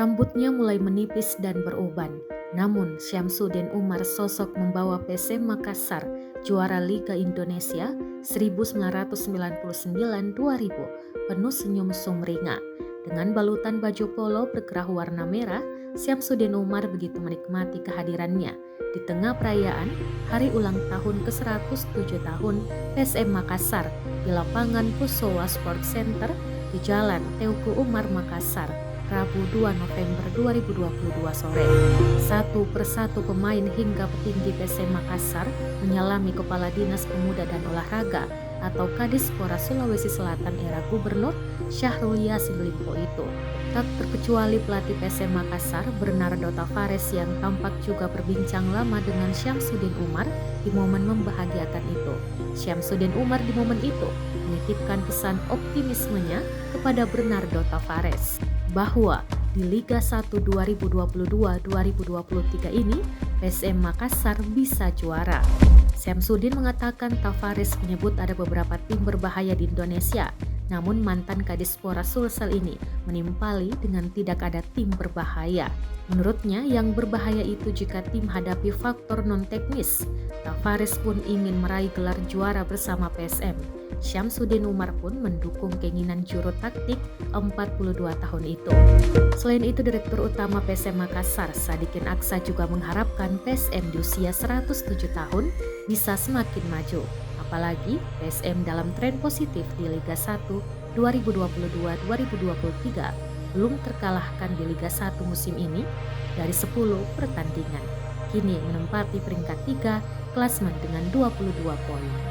Rambutnya mulai menipis dan beruban. Namun Syamsuddin Umar, sosok membawa PSM Makassar juara Liga Indonesia 1999-2000, penuh senyum sumringah. Dengan balutan baju polo berkerah warna merah, Syamsuddin Umar begitu menikmati kehadirannya di tengah perayaan hari ulang tahun ke-107 tahun PSM Makassar di lapangan Pusowa Sport Center di Jalan Teuku Umar Makassar, Rabu 2 November 2022 sore. Satu persatu pemain hingga petinggi PSM Makassar menyalami Kepala Dinas Pemuda dan Olahraga atau Kadispora Sulawesi Selatan era Gubernur Syahrul Yassin Limpo itu. Tak terkecuali pelatih PSM Makassar, Bernardo Tavares, yang tampak juga berbincang lama dengan Syamsuddin Umar di momen membahagiakan itu. Syamsuddin Umar di momen itu menitipkan pesan optimismenya kepada Bernardo Tavares bahwa di Liga 1 2022-2023 ini PSM Makassar bisa juara. Syamsuddin mengatakan Tavares menyebut ada beberapa tim berbahaya di Indonesia, namun mantan Kadispora Sulsel ini menimpali dengan tidak ada tim berbahaya. Menurutnya yang berbahaya itu jika tim hadapi faktor non-teknis. Tavares pun ingin meraih gelar juara bersama PSM. Syamsuddin Umar pun mendukung keinginan juru taktik 42 tahun itu. Selain itu, Direktur Utama PSM Makassar, Sadikin Aksa, juga mengharapkan PSM di usia 107 tahun bisa semakin maju. Apalagi PSM dalam tren positif di Liga 1 2022-2023 belum terkalahkan di Liga 1 musim ini dari 10 pertandingan. Kini menempati peringkat 3 klasemen dengan 22 poin.